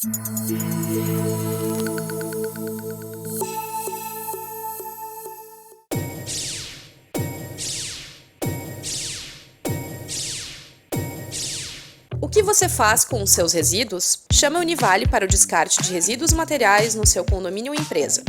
O que você faz com os seus resíduos? Chame a Univale para o descarte de resíduos materiais no seu condomínio ou empresa.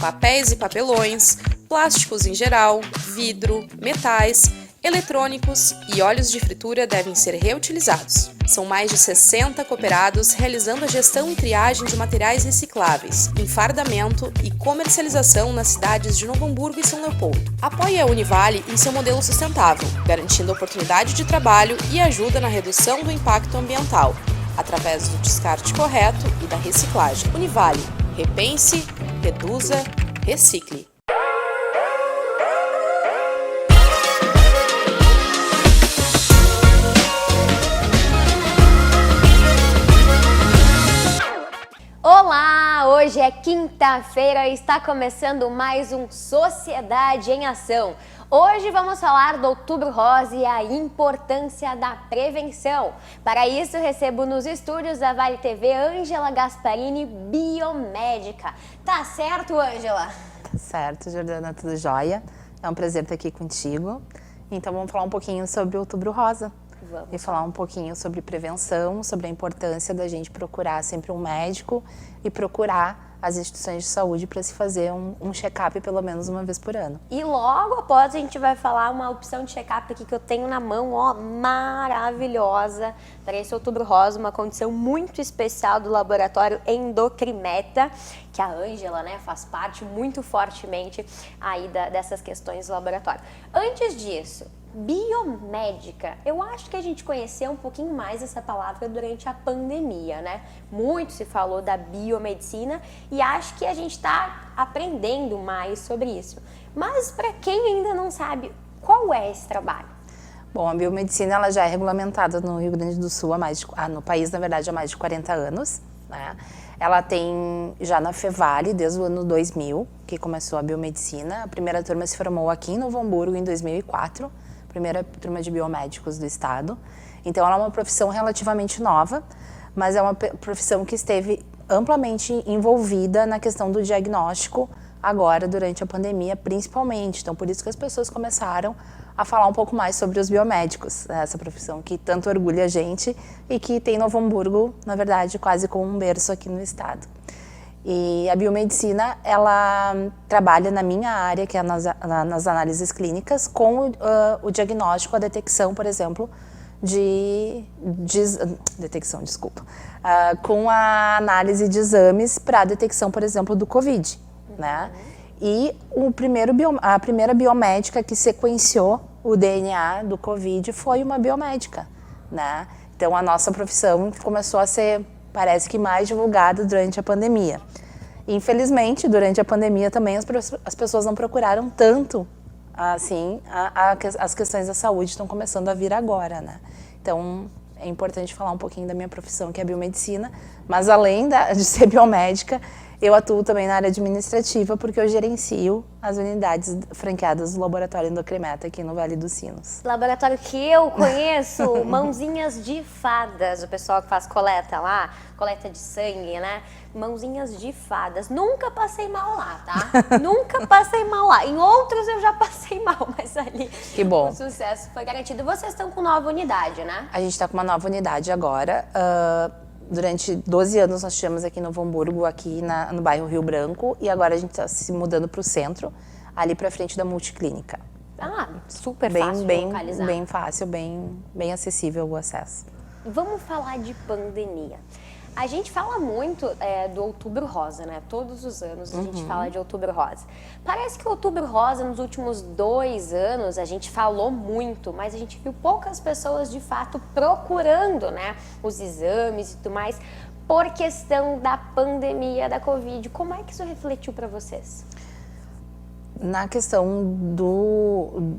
Papéis e papelões, plásticos em geral, vidro, metais, eletrônicos e óleos de fritura devem ser reutilizados. São mais de 60 cooperados realizando a gestão e triagem de materiais recicláveis, enfardamento e comercialização nas cidades de Novo Hamburgo e São Leopoldo. Apoie a Univale em seu modelo sustentável, garantindo oportunidade de trabalho e ajuda na redução do impacto ambiental, através do descarte correto e da reciclagem. Univale, repense, reduza, recicle. Olá! Hoje é quinta-feira e está começando mais um Sociedade em Ação. Hoje vamos falar do Outubro Rosa e a importância da prevenção. Para isso, recebo nos estúdios da Vale TV Ângela Gasparini, biomédica. Tá certo, Ângela? Tá certo, Jordana, tudo jóia? É um prazer estar aqui contigo. Então vamos falar um pouquinho sobre o Outubro Rosa. Vamos. E falar um pouquinho sobre prevenção, sobre a importância da gente procurar sempre um médico e procurar as instituições de saúde para se fazer um check-up pelo menos uma vez por ano. E logo após a gente vai falar uma opção de check-up aqui que eu tenho na mão, ó, maravilhosa, para esse Outubro Rosa, uma condição muito especial do laboratório Endocrimeta, que a Ângela, né, faz parte muito fortemente aí dessas questões do laboratório. Antes disso, biomédica, eu acho que a gente conheceu um pouquinho mais essa palavra durante a pandemia, né? Muito se falou da biomedicina e acho que a gente está aprendendo mais sobre isso. Mas para quem ainda não sabe, qual é esse trabalho? Bom, a biomedicina ela já é regulamentada no Rio Grande do Sul, no país, na verdade, há mais de 40 anos, né? Ela tem já na Fevale desde o ano 2000, que começou a biomedicina. A primeira turma se formou aqui em Novo Hamburgo em 2004. Primeira turma de biomédicos do estado. Então, ela é uma profissão relativamente nova, mas é uma profissão que esteve amplamente envolvida na questão do diagnóstico agora, durante a pandemia, principalmente. Então, por isso que as pessoas começaram a falar um pouco mais sobre os biomédicos, né? Essa profissão que tanto orgulha a gente e que tem Novo Hamburgo, na verdade, quase como um berço aqui no estado. E a biomedicina, ela trabalha na minha área, que é nas análises clínicas, com o diagnóstico, a detecção, por exemplo, com a análise de exames para a detecção, por exemplo, do Covid, né? E a primeira biomédica que sequenciou o DNA do Covid foi uma biomédica, né? Então, a nossa profissão começou a ser, parece que, mais divulgada durante a pandemia. Infelizmente, durante a pandemia também as pessoas não procuraram tanto, assim, as questões da saúde estão começando a vir agora, né? Então, é importante falar um pouquinho da minha profissão, que é a biomedicina, mas além de ser biomédica, eu atuo também na área administrativa, porque eu gerencio as unidades franqueadas do Laboratório Endocrimeta aqui no Vale dos Sinos. Laboratório que eu conheço, mãozinhas de fadas, o pessoal que faz coleta lá, coleta de sangue, né? Mãozinhas de fadas. Nunca passei mal lá, tá? Nunca passei mal lá. Em outros eu já passei mal, mas ali que bom. O sucesso foi garantido. Vocês estão com nova unidade, né? A gente está com uma nova unidade agora. Durante 12 anos nós tivemos aqui em Novo Hamburgo, aqui no bairro Rio Branco, e agora a gente está se mudando para o centro, ali para frente da Multiclínica. Ah, super fácil de localizar. Bem fácil, bem acessível o acesso. Vamos falar de pandemia. A gente fala muito do Outubro Rosa, né? Todos os anos a gente fala de Outubro Rosa. Parece que o Outubro Rosa, nos últimos 2 anos, a gente falou muito, mas a gente viu poucas pessoas, de fato, procurando, né, os exames e tudo mais, por questão da pandemia da Covid. Como é que isso refletiu para vocês? Na questão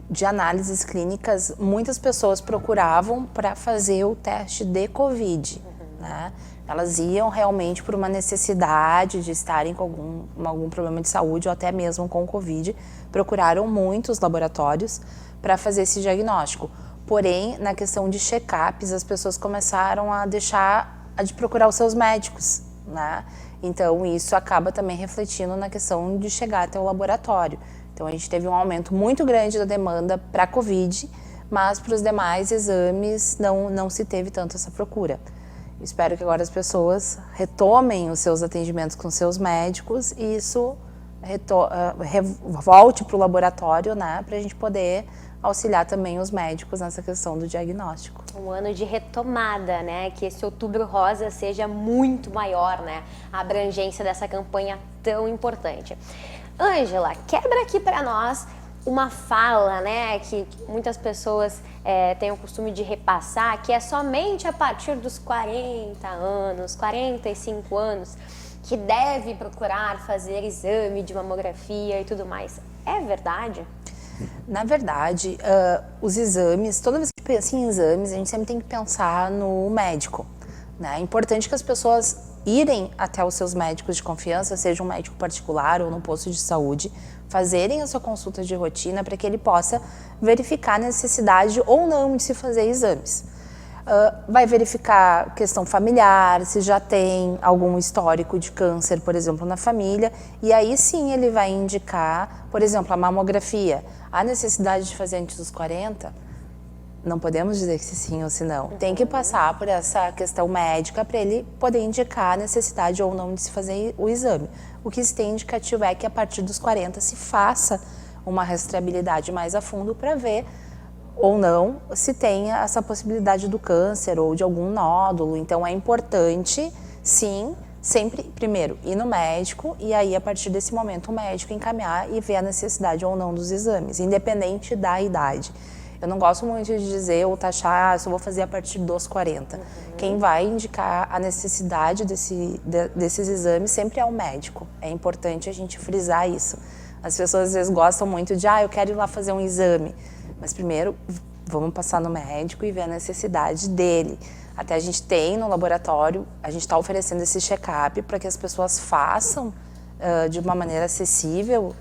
de análises clínicas, muitas pessoas procuravam para fazer o teste de Covid, né? Elas iam realmente por uma necessidade de estarem com algum problema de saúde ou até mesmo com o Covid, procuraram muitos laboratórios para fazer esse diagnóstico. Porém, na questão de check-ups, as pessoas começaram a deixar de procurar os seus médicos, né? Então, isso acaba também refletindo na questão de chegar até o laboratório. Então, a gente teve um aumento muito grande da demanda para a Covid, mas para os demais exames não se teve tanto essa procura. Espero que agora as pessoas retomem os seus atendimentos com seus médicos e isso volte para o laboratório, né, para a gente poder auxiliar também os médicos nessa questão do diagnóstico. Um ano de retomada, né? Que esse Outubro Rosa seja muito maior, né? A abrangência dessa campanha tão importante. Ângela, quebra aqui para nós uma fala, né? Que muitas pessoas têm o costume de repassar, que é somente a partir dos 40 anos, 45 anos, que deve procurar fazer exame de mamografia e tudo mais. É verdade? Na verdade, os exames, toda vez que pensa em exames, a gente sempre tem que pensar no médico, né? É importante que as pessoas irem até os seus médicos de confiança, seja um médico particular ou no posto de saúde, fazerem a sua consulta de rotina para que ele possa verificar a necessidade ou não de se fazer exames. Vai verificar questão familiar, se já tem algum histórico de câncer, por exemplo, na família, e aí sim ele vai indicar, por exemplo, a mamografia. A necessidade de fazer antes dos 40, não podemos dizer que sim ou se não. Tem que passar por essa questão médica para ele poder indicar a necessidade ou não de se fazer o exame. O que se tem indicativo é que a partir dos 40 se faça uma rastreabilidade mais a fundo para ver ou não, se tem essa possibilidade do câncer ou de algum nódulo. Então, é importante, sim, sempre, primeiro, ir no médico e aí, a partir desse momento, o médico encaminhar e ver a necessidade ou não dos exames, independente da idade. Eu não gosto muito de dizer ou taxar, só vou fazer a partir dos 40. Quem vai indicar a necessidade desses exames sempre é o médico. É importante a gente frisar isso. As pessoas, às vezes, gostam muito de, eu quero ir lá fazer um exame. Mas primeiro, vamos passar no médico e ver a necessidade dele. Até a gente tem no laboratório, a gente está oferecendo esse check-up para que as pessoas façam de uma maneira acessível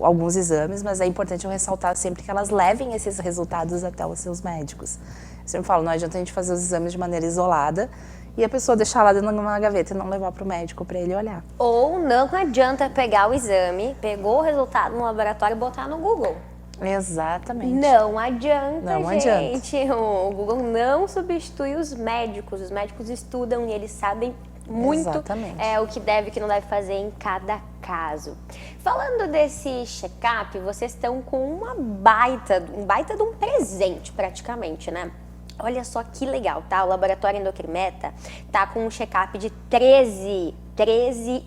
alguns exames, mas é importante eu ressaltar sempre que elas levem esses resultados até os seus médicos. Eu sempre falo, não adianta a gente fazer os exames de maneira isolada e a pessoa deixar lá dentro de uma gaveta e não levar para o médico para ele olhar. Ou não adianta pegar o exame, pegou o resultado no laboratório e botar no Google. Exatamente. Não adianta, Não gente. O Google não substitui os médicos. Os médicos estudam e eles sabem muito o que deve e o que não deve fazer em cada caso. Falando desse check-up, vocês estão com um baita de um presente praticamente, né? Olha só que legal, tá? O Laboratório Endocrimeta tá com um check-up de 13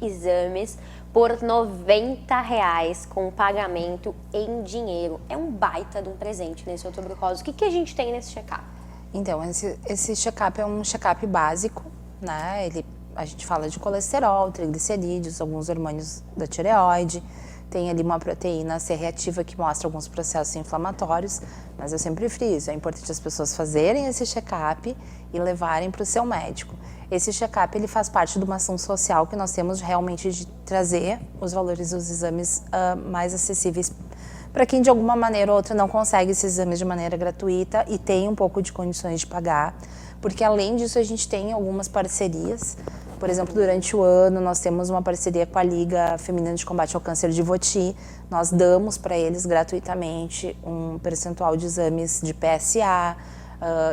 exames por R$90 com pagamento em dinheiro. É um baita de um presente nesse Outubro Rosa. O que a gente tem nesse check-up? Então, esse check-up é um check-up básico, né? A gente fala de colesterol, triglicerídeos, alguns hormônios da tireoide, tem ali uma proteína C reativa que mostra alguns processos inflamatórios, mas eu sempre friso, é importante as pessoas fazerem esse check-up e levarem para o seu médico. Esse check-up ele faz parte de uma ação social que nós temos realmente de trazer os valores dos exames mais acessíveis para quem de alguma maneira ou outra não consegue esses exames de maneira gratuita e tem um pouco de condições de pagar, porque além disso a gente tem algumas parcerias. Por exemplo, durante o ano nós temos uma parceria com a Liga Feminina de Combate ao Câncer de Voti. Nós damos para eles gratuitamente um percentual de exames de PSA,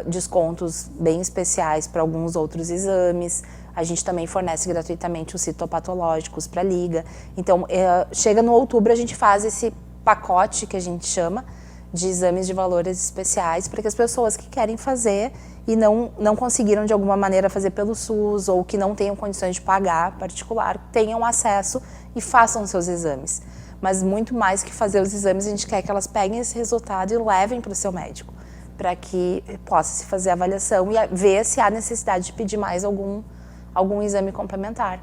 descontos bem especiais para alguns outros exames. A gente também fornece gratuitamente os citopatológicos para a Liga. Então, chega no outubro, a gente faz esse pacote que a gente chama de exames de valores especiais para que as pessoas que querem fazer e não conseguiram de alguma maneira fazer pelo SUS ou que não tenham condições de pagar particular, tenham acesso e façam seus exames. Mas muito mais que fazer os exames, a gente quer que elas peguem esse resultado e levem para o seu médico, para que possa se fazer a avaliação e ver se há necessidade de pedir mais algum exame complementar.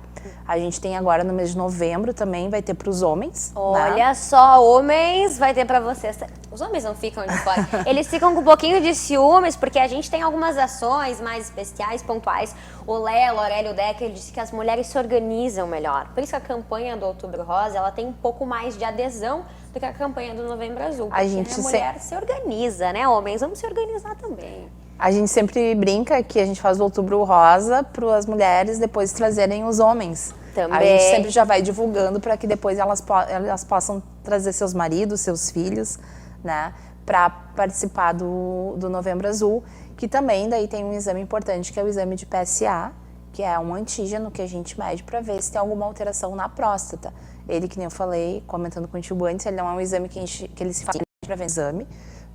A gente tem agora no mês de novembro também, vai ter para os homens. Olha, né? Só, homens vai ter para vocês. Os homens não ficam de fora. Eles ficam com um pouquinho de ciúmes, porque a gente tem algumas ações mais especiais, pontuais. O Léo, Aurélio Decker, ele disse que as mulheres se organizam melhor. Por isso que a campanha do Outubro Rosa, ela tem um pouco mais de adesão do que a campanha do Novembro Azul. Porque a mulher se organiza, né? Homens, vamos se organizar também. A gente sempre brinca que a gente faz o Outubro Rosa para as mulheres depois trazerem os homens. Também. A gente sempre já vai divulgando para que depois elas possam trazer seus maridos, seus filhos, né, para participar do Novembro Azul, que também daí tem um exame importante, que é o exame de PSA, que é um antígeno que a gente mede para ver se tem alguma alteração na próstata. Ele, que nem eu falei, comentando contigo antes, ele não é um exame que ele se faz para ver exame,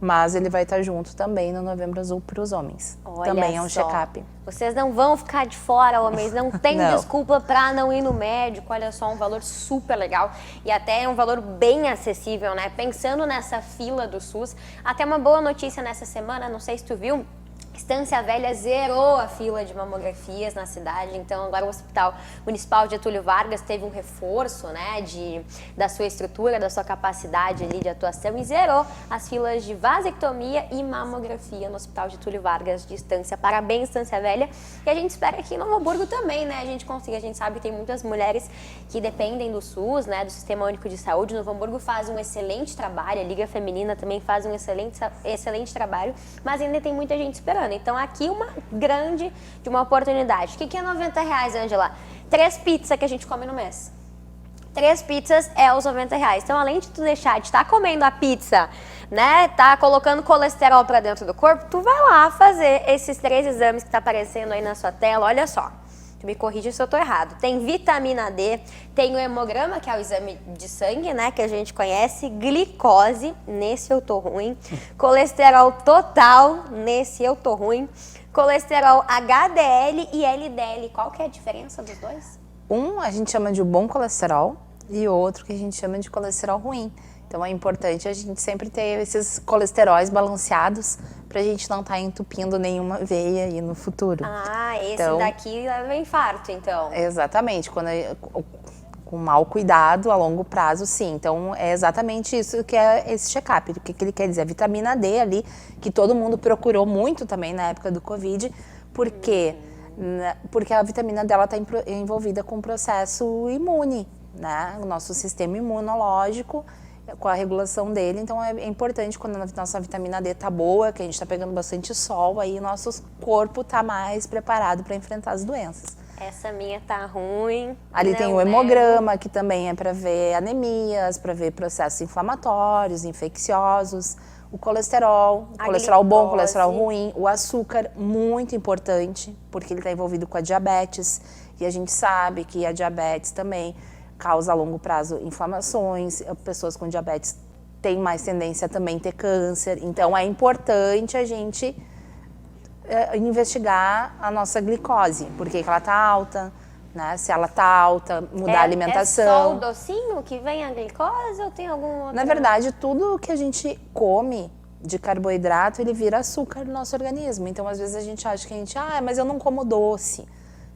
mas ele vai estar junto também no Novembro Azul para os homens. Olha também é um só. check-up. Vocês não vão ficar de fora, homens, não tem Não. desculpa para não ir no médico. Olha só, um valor super legal e até é um valor bem acessível, né? Pensando nessa fila do SUS, até uma boa notícia nessa semana, não sei se tu viu, Estância Velha zerou a fila de mamografias na cidade, então agora o Hospital Municipal de Getúlio Vargas teve um reforço, né, da sua estrutura, da sua capacidade ali de atuação e zerou as filas de vasectomia e mamografia no Hospital Getúlio Vargas de Estância. Parabéns, Estância Velha. E a gente espera que em Novo Hamburgo também, né, a gente consiga. A gente sabe que tem muitas mulheres que dependem do SUS, né, do Sistema Único de Saúde. Novo Hamburgo faz um excelente trabalho, a Liga Feminina também faz um excelente trabalho, mas ainda tem muita gente esperando. Então aqui uma grande de uma oportunidade. O que é R$90, Ângela? 3 pizzas que a gente come no mês. 3 pizzas é os R$90. Então, além de tu deixar de estar comendo a pizza, né, tá colocando colesterol para dentro do corpo, tu vai lá fazer esses 3 exames que tá aparecendo aí na sua tela. Olha só. Tu me corrige se eu tô errado. Tem vitamina D, tem o hemograma, que é o exame de sangue, né, que a gente conhece, glicose, nesse eu tô ruim, colesterol total, nesse eu tô ruim, colesterol HDL e LDL. Qual que é a diferença dos dois? Um a gente chama de bom colesterol e outro que a gente chama de colesterol ruim. Então é importante a gente sempre ter esses colesteróis balanceados pra gente não estar entupindo nenhuma veia aí no futuro. Ah, esse então, daqui leva infarto, então. Exatamente, com mau cuidado a longo prazo, sim. Então é exatamente isso que é esse check-up. O que ele quer dizer? A vitamina D ali, que todo mundo procurou muito também na época do Covid, porque a vitamina D está envolvida com o processo imune, né? O nosso sistema imunológico, com a regulação dele, então é importante quando a nossa vitamina D tá boa, que a gente está pegando bastante sol, aí o nosso corpo tá mais preparado para enfrentar as doenças. Essa minha tá ruim. Ali tem o hemograma, que também é para ver anemias, para ver processos inflamatórios, infecciosos, o colesterol bom, colesterol ruim, o açúcar, muito importante, porque ele está envolvido com a diabetes, e a gente sabe que a diabetes também causa a longo prazo inflamações, pessoas com diabetes têm mais tendência também a ter câncer, então é importante a gente investigar a nossa glicose, por que ela está alta, né? Se ela está alta, mudar a alimentação. É só o docinho que vem a glicose ou tem algum outro? Na verdade, tudo que a gente come de carboidrato, ele vira açúcar no nosso organismo, então às vezes a gente acha que mas eu não como doce.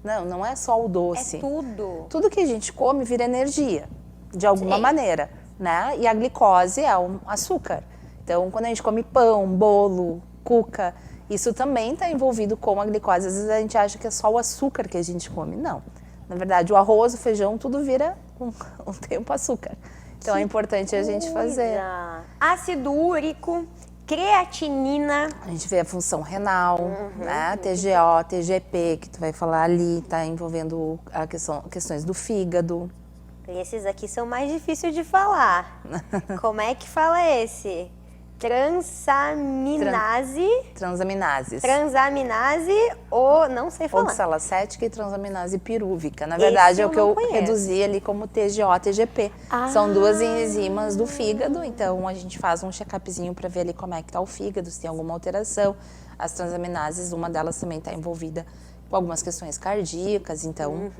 Não, não é só o doce. É tudo. Tudo que a gente come vira energia, de alguma maneira, né? E a glicose é um açúcar. Então, quando a gente come pão, bolo, cuca, isso também está envolvido com a glicose. Às vezes a gente acha que é só o açúcar que a gente come. Não. Na verdade, o arroz, o feijão, tudo vira um tempo açúcar. Então, é importante a gente fazer. Ácido úrico, creatinina. A gente vê a função renal, né? TGO, TGP, que tu vai falar ali, tá envolvendo questões do fígado. Esses aqui são mais difíceis de falar. Como é que fala esse? Transaminase. Transaminase ou não sei falar. Oxalacética e transaminase pirúvica. Na verdade, é o que eu reduzi ali como TGO, TGP. São 2 enzimas do fígado, então a gente faz um check-upzinho para ver ali como é que tá o fígado, se tem alguma alteração. As transaminases, uma delas também está envolvida com algumas questões cardíacas, então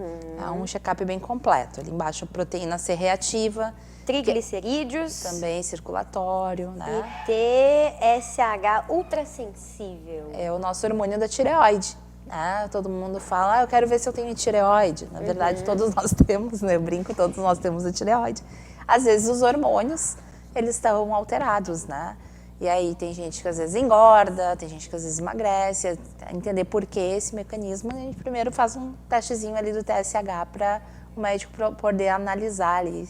é um check-up bem completo. Ali embaixo a proteína C reativa, triglicerídeos, também circulatório, né? E TSH ultrassensível. É o nosso hormônio da tireoide. Né? Todo mundo fala, eu quero ver se eu tenho tireoide. Na verdade, todos nós temos, né? Eu brinco, todos nós temos a tireoide. Às vezes os hormônios, eles estão alterados, né? E aí tem gente que às vezes engorda, tem gente que às vezes emagrece. Entender por que esse mecanismo, a gente primeiro faz um testezinho ali do TSH para o médico poder analisar ali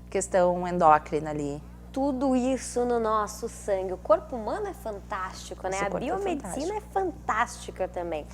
questão endócrina ali. tudo isso no nosso sangue? O corpo humano é fantástico, né? A biomedicina é fantástica também.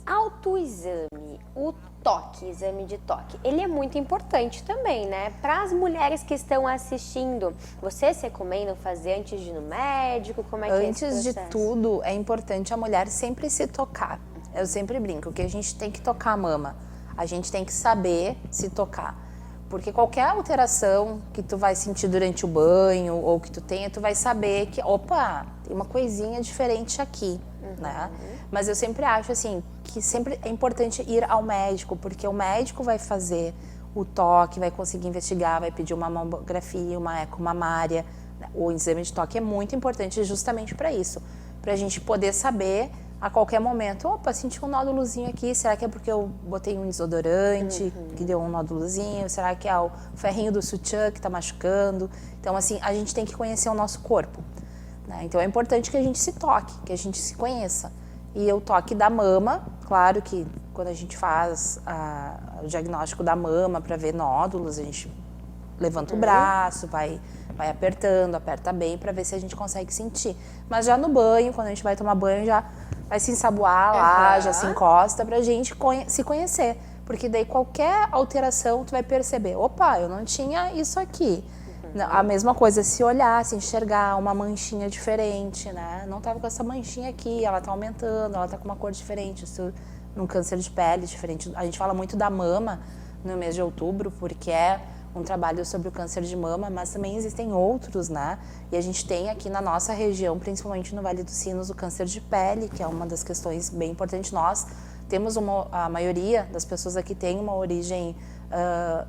Autoexame, o toque, exame de toque, ele é muito importante também, né? Para as mulheres que estão assistindo, vocês recomendam fazer antes de ir no médico? Como é que é esse processo? Antes de tudo, é importante a mulher sempre se tocar. Eu sempre brinco que a gente tem que tocar a mama. A gente tem que saber se tocar. Porque qualquer alteração que tu vai sentir durante o banho ou que tu tenha, tu vai saber que, opa, tem uma coisinha diferente aqui, né? Mas eu sempre acho, assim, que sempre é importante ir ao médico, porque o médico vai fazer o toque, vai conseguir investigar, vai pedir uma mamografia, uma ecomamária. O exame de toque é muito importante justamente para isso, para a gente poder saber a qualquer momento, opa, senti um nódulozinho aqui, será que é porque eu botei um desodorante que deu um nódulozinho? Será que é o ferrinho do sutiã que está machucando? Então, assim, a gente tem que conhecer o nosso corpo, né? Então, é importante que a gente se toque, que a gente se conheça. E o toque da mama, claro que quando a gente faz o diagnóstico da mama para ver nódulos, a gente levanta o braço, vai apertando, aperta bem para ver se a gente consegue sentir. Mas já no banho, quando a gente vai tomar banho, já vai se ensaboar lá, já se encosta pra gente se conhecer. Porque daí qualquer alteração tu vai perceber, opa, eu não tinha isso aqui. A mesma coisa, se olhar, se enxergar uma manchinha diferente, né? Não tava com essa manchinha aqui, ela tá aumentando, ela tá com uma cor diferente, isso num câncer de pele diferente. A gente fala muito da mama no mês de outubro, porque é um trabalho sobre o câncer de mama, mas também existem outros, né? E a gente tem aqui na nossa região, principalmente no Vale dos Sinos, o câncer de pele, que é uma das questões bem importantes. Nós temos a maioria das pessoas aqui tem uma origem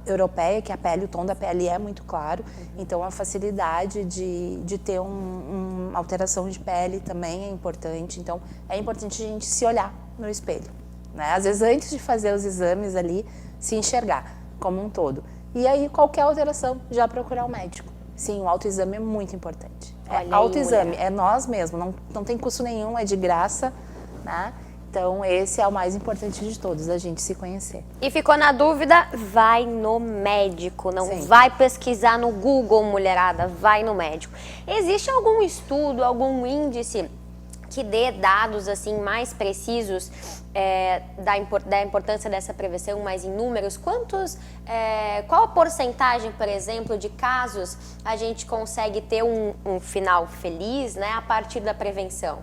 europeia, que a pele, o tom da pele é muito claro, então a facilidade de ter uma alteração de pele também é importante. Então é importante a gente se olhar no espelho, né? Às vezes antes de fazer os exames ali, se enxergar como um todo. E aí, qualquer alteração, já procurar o médico. Sim, o autoexame é muito importante. Autoexame, é nós mesmos, não tem custo nenhum, é de graça, né? Então, esse é o mais importante de todos, a gente se conhecer. E ficou na dúvida? Vai no médico, não Sim. vai pesquisar no Google, mulherada, vai no médico. Existe algum estudo, algum índice que dê dados assim mais precisos da importância dessa prevenção, mais em números? Qual a porcentagem, por exemplo, de casos a gente consegue ter um final feliz, né, a partir da prevenção?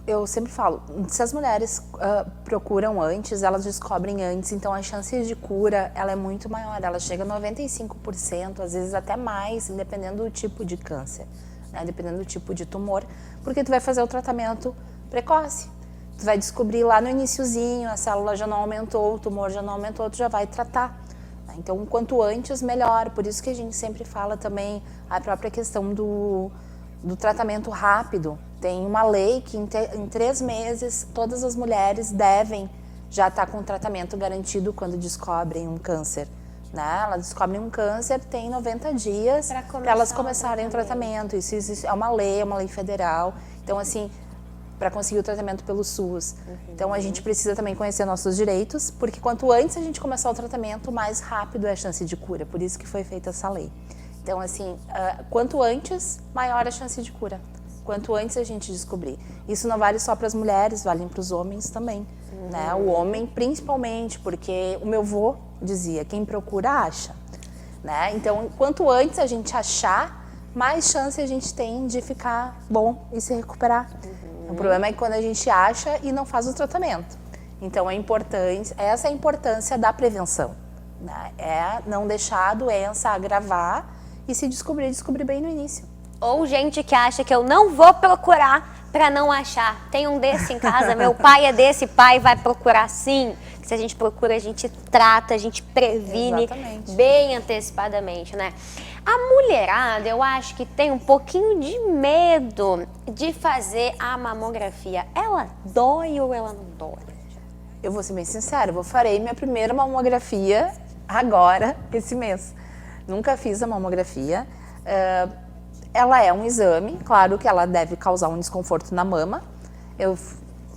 Eu sempre falo, se as mulheres procuram antes, elas descobrem antes, então a chance de cura ela é muito maior, ela chega a 95%, às vezes até mais, dependendo do tipo de câncer, né? Dependendo do tipo de tumor, porque tu vai fazer o tratamento precoce. Tu vai descobrir lá no iniciozinho, a célula já não aumentou, o tumor já não aumentou, tu já vai tratar. Então, quanto antes, melhor. Por isso que a gente sempre fala também a própria questão do tratamento rápido. Tem uma lei que em 3 meses todas as mulheres devem já estar com o tratamento garantido quando descobrem um câncer, né? Elas descobrem um câncer, tem 90 dias para elas começarem o tratamento. Isso é uma lei federal. Então, assim, para conseguir o tratamento pelo SUS. Então, a gente precisa também conhecer nossos direitos, porque quanto antes a gente começar o tratamento, mais rápido é a chance de cura. Por isso que foi feita essa lei. Então, assim, quanto antes, maior a chance de cura. Quanto antes a gente descobrir. Isso não vale só para as mulheres, vale para os homens também. Né? O homem, principalmente, porque o meu avô dizia, quem procura, acha. Né? Então, quanto antes a gente achar, mais chance a gente tem de ficar bom e se recuperar. O problema é que quando a gente acha e não faz o tratamento. Então, essa é a importância da prevenção. Né? É não deixar a doença agravar e se descobrir bem no início. Ou gente que acha que eu não vou procurar para não achar. Tem um desse em casa, meu pai é desse, pai vai procurar sim. Se a gente procura, a gente trata, a gente previne. Exatamente. Bem antecipadamente, né? A mulherada, eu acho que tem um pouquinho de medo de fazer a mamografia. Ela dói ou ela não dói? Eu vou ser bem sincera, eu farei minha primeira mamografia agora, esse mês. Nunca fiz a mamografia. Ela é um exame, claro que ela deve causar um desconforto na mama. Eu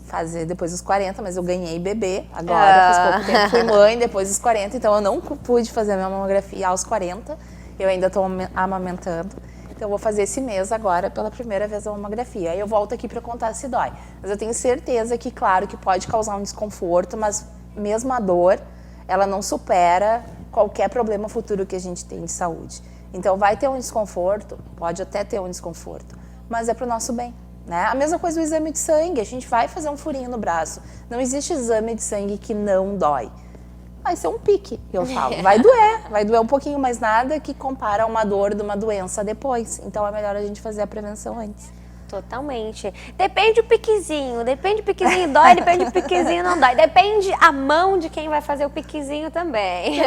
fazer depois dos 40, mas eu ganhei bebê agora, faz pouco tempo. Fui mãe depois dos 40, então eu não pude fazer a minha mamografia aos 40. Eu ainda estou amamentando. Então, eu vou fazer esse mês agora, pela primeira vez, a mamografia. Aí eu volto aqui para contar se dói. Mas eu tenho certeza que, claro, que pode causar um desconforto, mas mesmo a dor, ela não supera qualquer problema futuro que a gente tem de saúde. Então, vai ter um desconforto, pode até ter um desconforto, mas é para o nosso bem, né? A mesma coisa do exame de sangue, a gente vai fazer um furinho no braço. Não existe exame de sangue que não dói. Vai ser um pique, eu falo. Vai doer um pouquinho, mas nada que compara a uma dor de uma doença depois. Então é melhor a gente fazer a prevenção antes. Totalmente. Depende do piquezinho dói, depende do piquezinho não dói. Depende a mão de quem vai fazer o piquezinho também.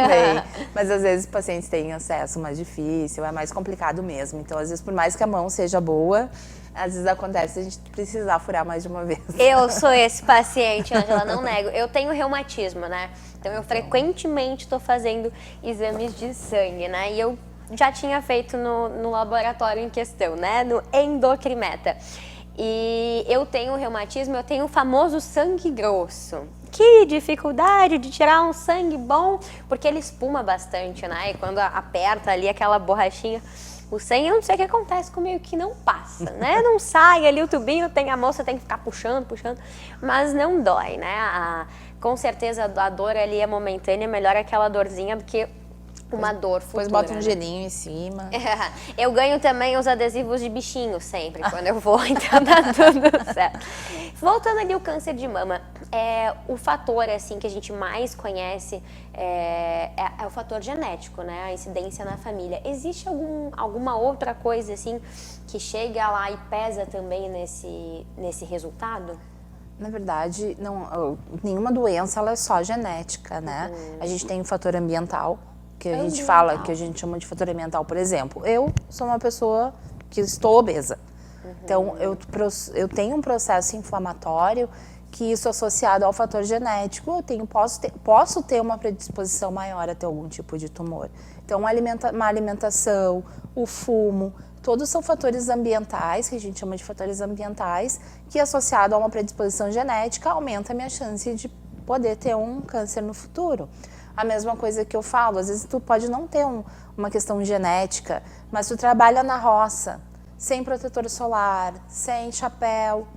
Mas às vezes os pacientes têm acesso mais difícil, é mais complicado mesmo. Então às vezes por mais que a mão seja boa, às vezes acontece a gente precisar furar mais de uma vez. Eu sou esse paciente, Ângela, não nego. Eu tenho reumatismo, né? Então eu frequentemente estou fazendo exames de sangue, né? E eu já tinha feito no laboratório em questão, né? No Endocrimeta. E eu tenho reumatismo, eu tenho o famoso sangue grosso. Que dificuldade de tirar um sangue bom, porque ele espuma bastante, né? E quando aperta ali aquela borrachinha, o sangue, eu não sei o que acontece comigo, que não passa, né? Não sai ali o tubinho, tem a moça tem que ficar puxando, mas não dói, né? Com certeza a dor ali é momentânea, melhor aquela dorzinha do que uma dor futura. Depois bota um gelinho em cima. Eu ganho também os adesivos de bichinho sempre, quando eu vou, então tá tudo certo. Voltando ali o câncer de mama, o fator assim que a gente mais conhece é o fator genético, né? A incidência na família. Existe alguma outra coisa assim que chega lá e pesa também nesse resultado? Na verdade, nenhuma doença ela é só genética, né? A gente tem o fator ambiental, que a gente fala, que a gente chama de fator ambiental. Por exemplo, eu sou uma pessoa que estou obesa. Então, eu tenho um processo inflamatório que isso associado ao fator genético, posso ter uma predisposição maior a ter algum tipo de tumor. Então, uma alimentação, o fumo, todos são fatores ambientais, que a gente chama de fatores ambientais, que associado a uma predisposição genética, aumenta a minha chance de poder ter um câncer no futuro. A mesma coisa que eu falo, às vezes tu pode não ter uma questão genética, mas tu trabalha na roça, sem protetor solar, sem chapéu,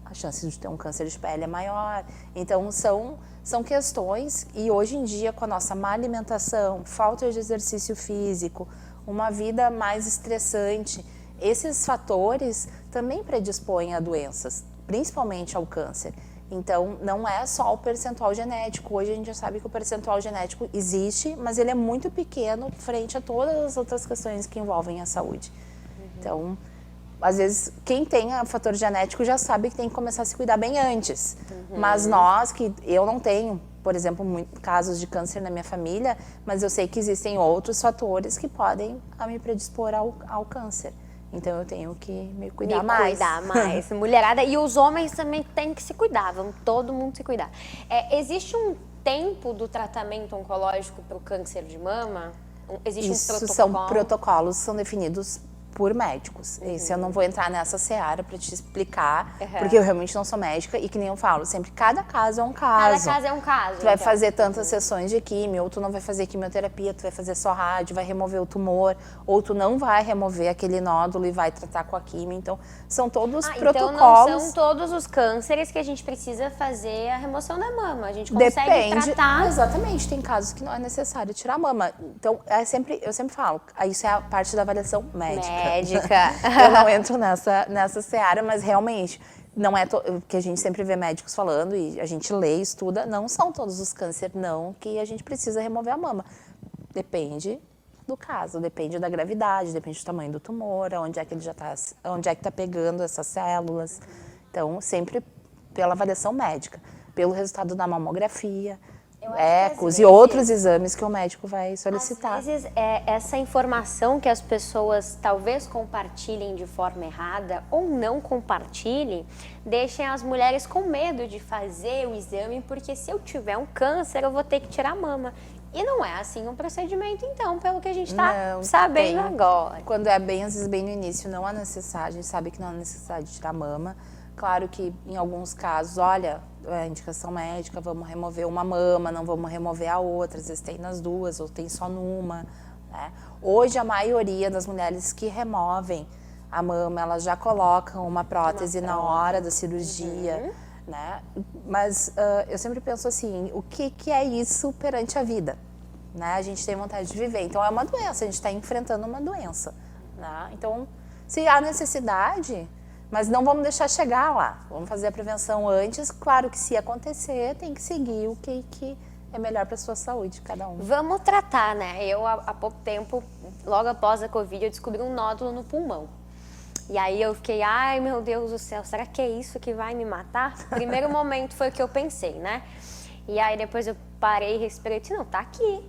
a chance de ter um câncer de pele é maior. Então são questões, e hoje em dia com a nossa má alimentação, falta de exercício físico, uma vida mais estressante, esses fatores também predispõem a doenças, principalmente ao câncer. Então, não é só o percentual genético. Hoje a gente já sabe que o percentual genético existe, mas ele é muito pequeno frente a todas as outras questões que envolvem a saúde. Então, às vezes, quem tem o fator genético já sabe que tem que começar a se cuidar bem antes. Mas eu não tenho, por exemplo, casos de câncer na minha família, mas eu sei que existem outros fatores que podem me predispor ao câncer. Então eu tenho que me cuidar mais. Mulherada, e os homens também têm que se cuidar, vamos todo mundo se cuidar. Existe um tempo do tratamento oncológico para o câncer de mama? Existe um protocolo? São protocolos que são definidos por médicos. Esse eu não vou entrar nessa seara para te explicar, porque eu realmente não sou médica e que nem eu falo, sempre cada caso é um caso. Cada caso é um caso. Tu vai fazer tantas sessões de quimio, ou tu não vai fazer quimioterapia, tu vai fazer só rádio, vai remover o tumor, ou tu não vai remover aquele nódulo e vai tratar com a quimio. Então, são todos protocolos. Então não são todos os cânceres que a gente precisa fazer a remoção da mama. A gente consegue tratar. Exatamente, tem casos que não é necessário tirar a mama. Então, eu sempre falo, isso é a parte da avaliação médica. Eu não entro nessa seara, mas realmente não é que a gente sempre vê médicos falando e a gente lê, estuda, não são todos os cânceres não que a gente precisa remover a mama. Depende do caso, depende da gravidade, depende do tamanho do tumor, onde é que tá pegando essas células. Então, sempre pela avaliação médica, pelo resultado da mamografia, ecos e outros exames que o médico vai solicitar. Às vezes, essa informação que as pessoas talvez compartilhem de forma errada ou não compartilhem, deixem as mulheres com medo de fazer o exame, porque se eu tiver um câncer, eu vou ter que tirar a mama. E não é assim um procedimento, então, pelo que a gente está sabendo agora. Quando às vezes bem no início, não há necessidade, a gente sabe que não há necessidade de tirar a mama. Claro que em alguns casos, olha, indicação médica, vamos remover uma mama, não vamos remover a outra, às vezes tem nas duas ou tem só numa, né? Hoje, a maioria das mulheres que removem a mama, elas já colocam uma prótese na hora da cirurgia, né? Mas eu sempre penso assim, o que é isso perante a vida? Né? A gente tem vontade de viver, então é uma doença, a gente está enfrentando uma doença, né? Então, se há necessidade, mas não vamos deixar chegar lá, vamos fazer a prevenção antes. Claro que se acontecer, tem que seguir o que é melhor para a sua saúde, cada um. Vamos tratar, né? Eu, há pouco tempo, logo após a Covid, eu descobri um nódulo no pulmão. E aí eu fiquei, ai meu Deus do céu, será que é isso que vai me matar? Primeiro momento foi o que eu pensei, né? E aí depois eu parei e respirei e disse, não, tá aqui.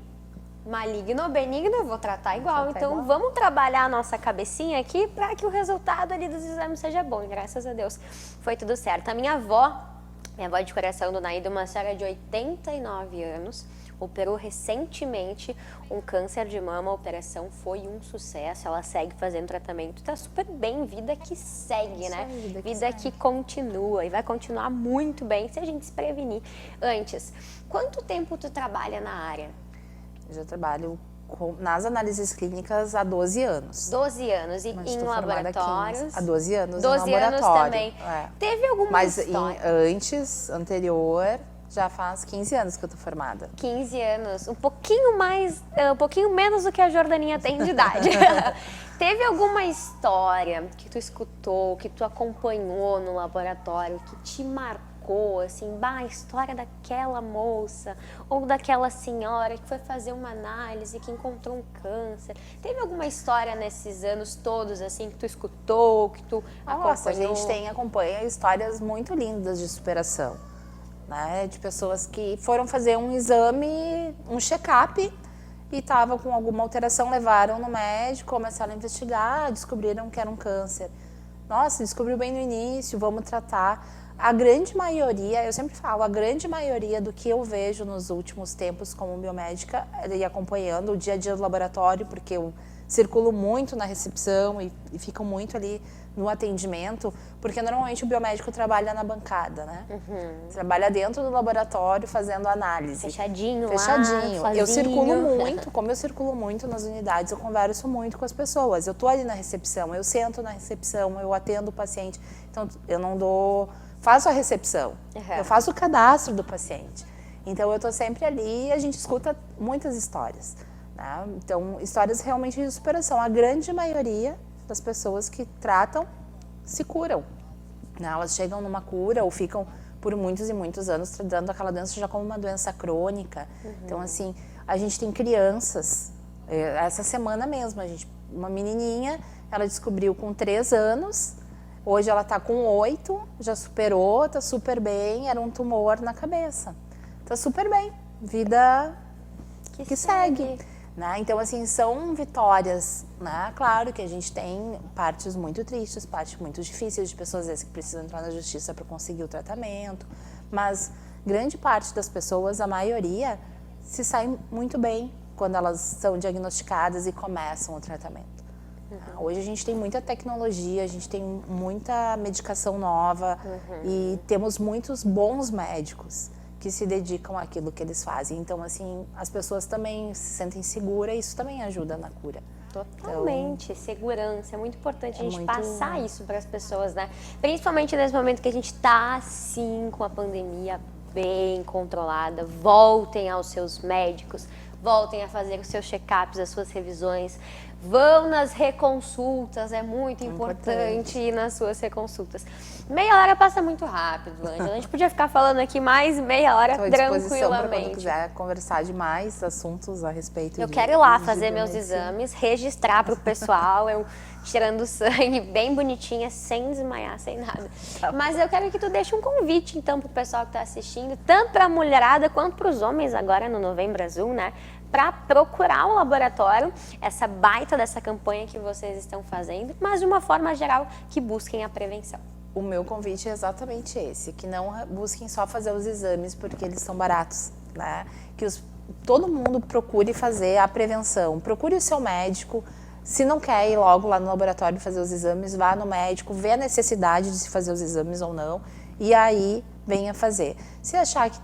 Maligno ou benigno, eu vou tratar igual. Então vamos trabalhar a nossa cabecinha aqui para que o resultado ali dos exames seja bom. E graças a Deus foi tudo certo. A minha avó de coração, Dona Ida, uma senhora de 89 anos, operou recentemente um câncer de mama. A operação foi um sucesso, ela segue fazendo tratamento, tá super bem, vida que segue, né? Vida que continua e vai continuar muito bem se a gente se prevenir antes. Quanto tempo tu trabalha na área? Eu já trabalho nas análises clínicas há 12 anos. 12 anos. E em laboratórios? Há 12 anos 12 em laboratório. Anos também. Teve alguma história? Mas anterior, já faz 15 anos que eu tô formada. 15 anos. Um pouquinho menos do que a Jordaninha tem de idade. Teve alguma história que tu escutou, que tu acompanhou no laboratório, que te marcou? Assim, a história daquela moça ou daquela senhora que foi fazer uma análise, que encontrou um câncer. Teve alguma história nesses anos todos, assim, que tu escutou, que tu acompanhou? Nossa, a gente acompanha histórias muito lindas de superação, né? De pessoas que foram fazer um exame, um check-up e estavam com alguma alteração, levaram no médico, começaram a investigar, descobriram que era um câncer. Nossa, descobriu bem no início, vamos tratar. A grande maioria, eu sempre falo, a grande maioria do que eu vejo nos últimos tempos como biomédica e acompanhando o dia a dia do laboratório, porque eu circulo muito na recepção e fico muito ali no atendimento, porque normalmente o biomédico trabalha na bancada, né? Trabalha dentro do laboratório fazendo análise. Fechadinho. Lá, eu circulo muito, como eu circulo muito nas unidades, eu converso muito com as pessoas. Eu tô ali na recepção, eu sento na recepção, eu atendo o paciente. Então, eu não faço a recepção, eu faço o cadastro do paciente. Então, eu estou sempre ali e a gente escuta muitas histórias, né? Então, histórias realmente de superação. A grande maioria das pessoas que tratam se curam, né? Elas chegam numa cura ou ficam por muitos e muitos anos tratando aquela doença já como uma doença crônica. Então, assim, a gente tem crianças, essa semana mesmo, uma menininha, ela descobriu com 3 anos, hoje ela está com 8, já superou, está super bem, era um tumor na cabeça. Está super bem, vida que segue. Né? Então, assim, são vitórias, né? Claro que a gente tem partes muito tristes, partes muito difíceis de pessoas às vezes que precisam entrar na justiça para conseguir o tratamento, mas grande parte das pessoas, a maioria, se sai muito bem quando elas são diagnosticadas e começam o tratamento. Hoje a gente tem muita tecnologia, a gente tem muita medicação nova e temos muitos bons médicos que se dedicam àquilo que eles fazem. Então, assim, as pessoas também se sentem seguras e isso também ajuda na cura. Totalmente, então, segurança, é muito importante a gente passar isso para as pessoas, né? Principalmente nesse momento que a gente tá, assim, com a pandemia bem controlada. Voltem aos seus médicos, voltem a fazer os seus check-ups, as suas revisões. Vão nas reconsultas, é muito importante ir nas suas reconsultas. Meia hora passa muito rápido, Ângela. A gente podia ficar falando aqui mais meia hora tranquilamente. Quando quiser conversar de mais assuntos a respeito. Eu quero ir lá fazer meus exames, registrar para o pessoal, eu tirando sangue bem bonitinha, sem desmaiar, sem nada. Mas eu quero que tu deixe um convite, então, para o pessoal que está assistindo, tanto para a mulherada quanto para os homens agora no Novembro Azul, né? Para procurar o laboratório, essa baita dessa campanha que vocês estão fazendo, mas de uma forma geral que busquem a prevenção. O meu convite é exatamente esse, que não busquem só fazer os exames porque eles são baratos, né? Que todo mundo procure fazer a prevenção, procure o seu médico. Se não quer ir logo lá no laboratório fazer os exames, vá no médico, vê a necessidade de se fazer os exames ou não, e aí venha fazer. Se achar que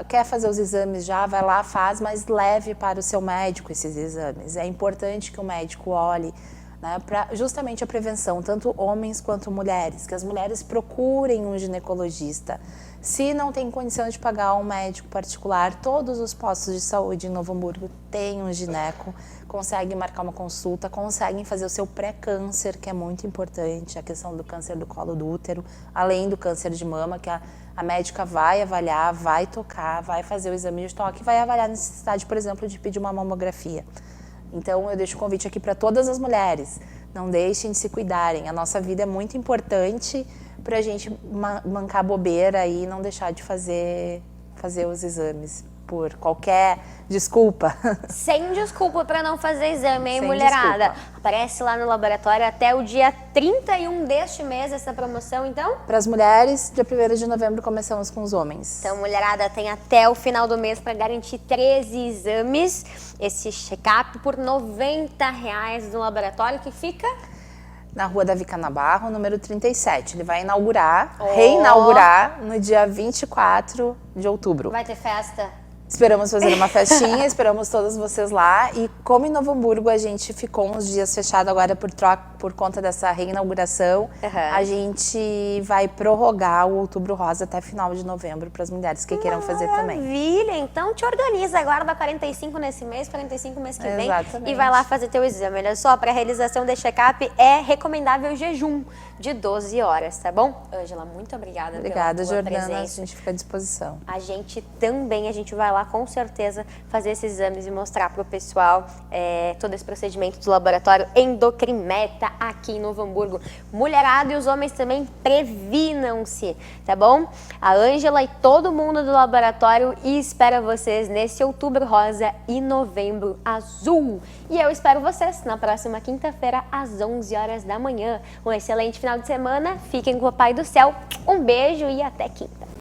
quer fazer os exames já, vai lá, faz, mas leve para o seu médico esses exames. É importante que o médico olhe, né, para justamente a prevenção, tanto homens quanto mulheres, que as mulheres procurem um ginecologista. Se não tem condição de pagar um médico particular, todos os postos de saúde em Novo Hamburgo têm um gineco, conseguem marcar uma consulta, conseguem fazer o seu pré-câncer, que é muito importante, a questão do câncer do colo do útero, além do câncer de mama, que a médica vai avaliar, vai tocar, vai fazer o exame de toque, vai avaliar a necessidade, por exemplo, de pedir uma mamografia. Então, eu deixo o convite aqui para todas as mulheres. Não deixem de se cuidarem. A nossa vida é muito importante para a gente mancar bobeira e não deixar de fazer os exames por qualquer desculpa. Sem desculpa para não fazer exame, hein, Sem mulherada? desculpa. Aparece lá no laboratório até o dia 31 deste mês essa promoção, então? Para as mulheres, dia 1º de novembro começamos com os homens. Então, mulherada, tem até o final do mês para garantir 13 exames. Esse check-up por R$ 90 no laboratório, que fica... Na Rua Davi Canabarro, número 37. Ele vai reinaugurar no dia 24 de outubro. Vai ter festa? Esperamos fazer uma festinha, esperamos todas vocês lá. E como em Novo Hamburgo a gente ficou uns dias fechado agora por conta dessa reinauguração, a gente vai prorrogar o Outubro Rosa até final de novembro para as mulheres que queiram fazer também. Maravilha! Então te organiza, guarda 45 nesse mês, 45 mês que vem. Exatamente. E vai lá fazer teu exame. Olha só, para a realização desse check-up é recomendável jejum de 12 horas, tá bom? Ângela, muito obrigada pela tua Jordana, presença. a gente fica à disposição. A gente vai lá com certeza fazer esses exames e mostrar pro pessoal todo esse procedimento do laboratório Endocrimeta aqui em Novo Hamburgo. Mulherada e os homens também, previnam-se, tá bom? A Ângela e todo mundo do laboratório espera vocês nesse Outubro Rosa e Novembro Azul. E eu espero vocês na próxima quinta-feira às 11 horas da manhã. Um excelente final de semana, fiquem com o Pai do Céu. Um beijo e até quinta.